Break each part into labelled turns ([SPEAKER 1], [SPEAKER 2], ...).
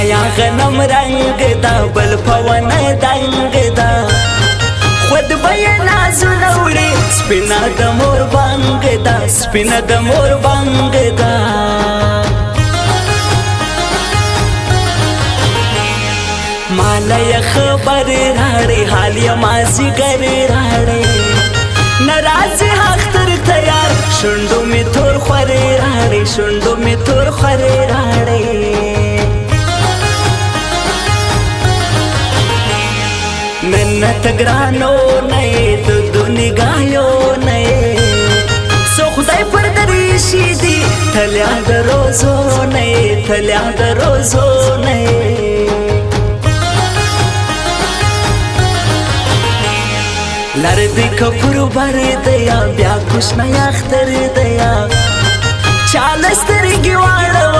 [SPEAKER 1] یا غنم رنگ دا بل پون دنگ دا خود بیا نازو نوڑی سپینا دا مور بانگ دا سپینا دا مور بانگ دا مالا یا خبر راڑی حالی مازی گر راڑی نرازی حختر تیار شندو می تور خوری راڑی شندو می تور خوری راڑی منت گرانو نئے دو نگاہیو نئے سو خدای پر دریشی دی تھلیا دروزو نئے تھلیا دروزو نئے لردی کپر بر دیا بیا کشنا یاختر دیا چالستر گیوارو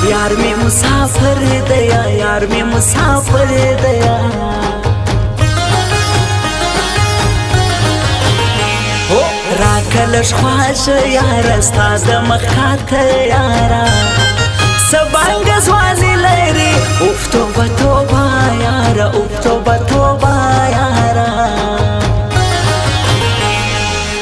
[SPEAKER 1] یار میں مسافر دیا یار میں مسافر دیا راکلش خواش یارا ستاد مخات یارا سبانگ زوانی لیری افتو بطوبا یارا افتو بطوبا یارا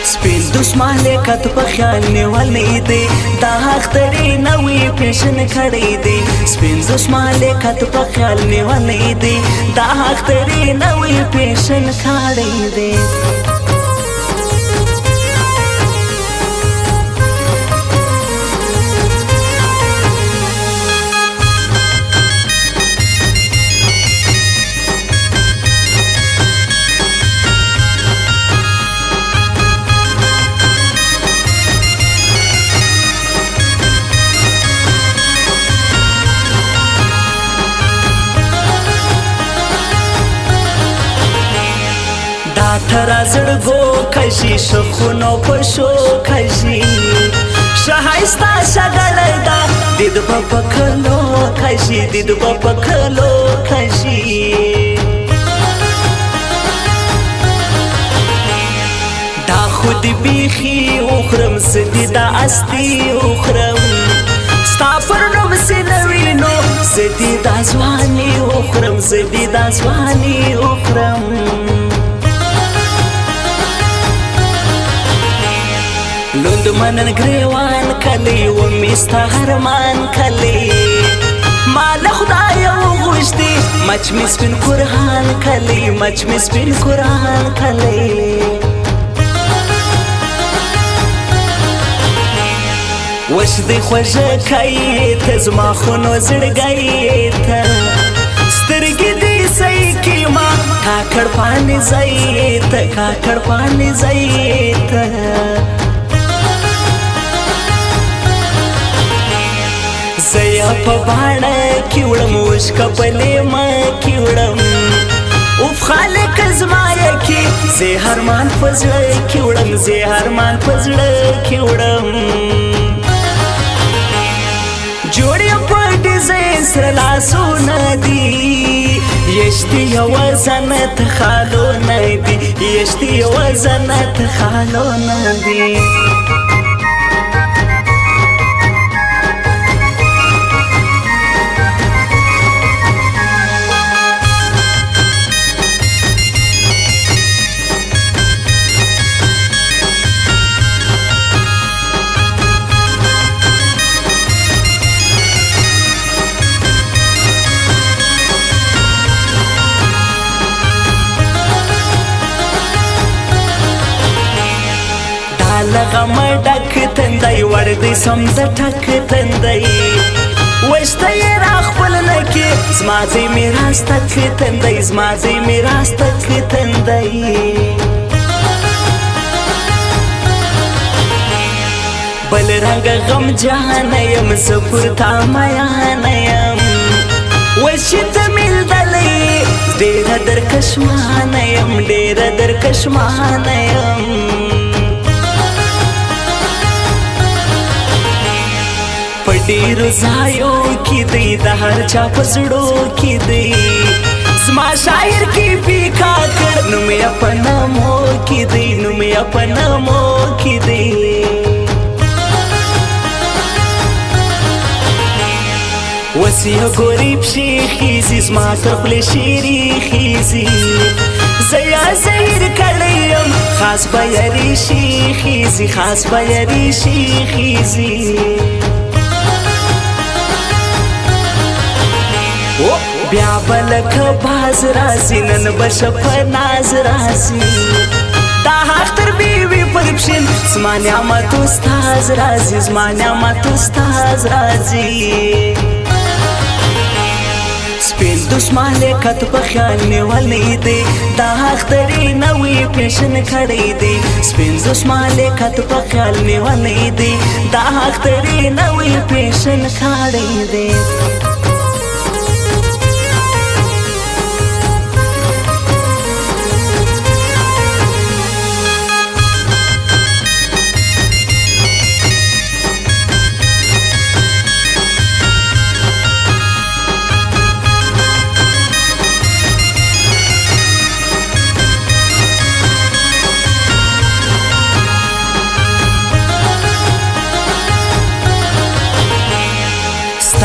[SPEAKER 1] سپیل دشمالی کت پخیال نیولی دی دا اختری نوی پیشن کڑی دی سپیل دشمالی کت پخیال نیولی دی دا اختری نوی پیشن کڑی دی ترا زړګو کشي شخونو پښو کشي شایستا شګړې دا دید په پکلو کشي دید په پکلو کشي دا خود بيخي اوخرم سدي دا استي اوخرم ستا پر نو سينوينو سدي دا ځواني اوخرم سدي دا ځواني اوخرم لوند منن گریوان کلی و میستا هرمان کلی مال خدای و غشتی مچ میسپین قرآن کلی مچ میسپین قرآن کلی وش دی خوش کئی تزما خونو زڑگئی تا سترگی دی سی کیما کاکڑ پانی زیت کاکڑ پانی زیت زیا په باڼه کیوړم وش کپلې ما کیوړم اوف خالق زمایا کی زهرمان پزړه کیوړم زهرمان پزړه کیوړم جوړې په ډیزاین سره لاسو ندی یشتي وزنت خالو ندی یشتي وزنت خالو ندی لغم ډک تندای وردی سم د ټک تندای وشته را خپل لکه زمازي میراث تک تندای زمازي میراث تک تندای بل رنگ غم جهان یم سپور تا میان یم خوشی ته میلدلی ډیره درکشمانه یم ډیره درکشمانه یم په ډیرو ځایو کې دی د هر چا په زړو کې دی زما شاعر کې پیکا کړ نوم یې په نامو کې دی نوم یې په نامو کې دی وسیه ګوري پښې خیزي زما تر خولې شیرې خیزي زه یا زهیر کړی یم خاص به یاري شي خیزي خاص به یاري شي خیزي بیا به لکه باز راځي نن به شپه ناز راځي دا اختر بیوي پر پښین زما نعمت استاز راځي زما نعمت استاز راځي سپین دسماله کت په خیال نیولې دی دا اخترې نوې پیشن کړې دی سپین دسماله کت په خیال نیولې دی دا اخترې نوې پیشن کړې دی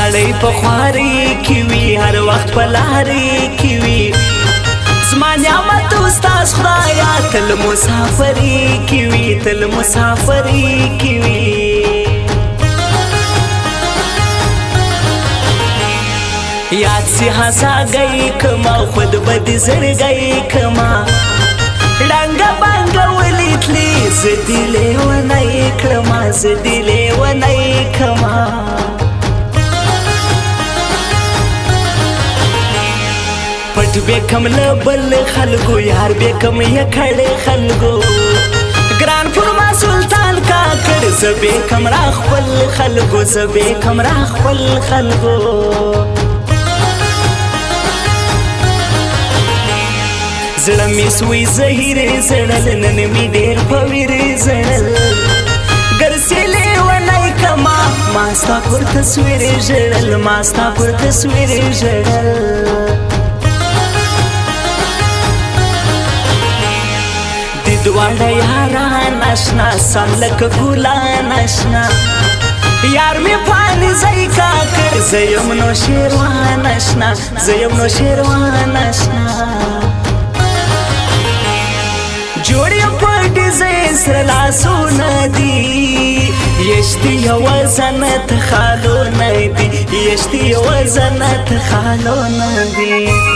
[SPEAKER 1] ستړی په خواري کې وي هر وخت په لارې کې وي زما نعمت استاز خدایا تل مسافري کې وي تل مسافري کې وي یاد سي هڅاګۍ کما خود به دې زړګۍ کما ړنګه بنګه ولیدلې زه دې لیونی کړما زه دې لیونی کړما پټ بیکم له بل خلکو یار بیکم یې کړې خلکو ګران فرما سلطان کاکړ زه بیکم را خپل خلکو زه بیکم را خپل خلکو زړه مې سوی زهیر زړل نن مې ډېر په ویر زړل ګرځې لیونی کما ما ستا پر تصویر ژړل ما ستا پر تصویر ژړل دواړه یاران اشنا سم لکه ګلان اشنا یار مې پانی ځای کاکړ زه یم نو شیروان اشنا زه یم نو شیروان اشنا جوړ یم په ډیزاین سره لاسونه دي یشتي یوه زنت خالونه دي یشتي یوه زنت خالونه دي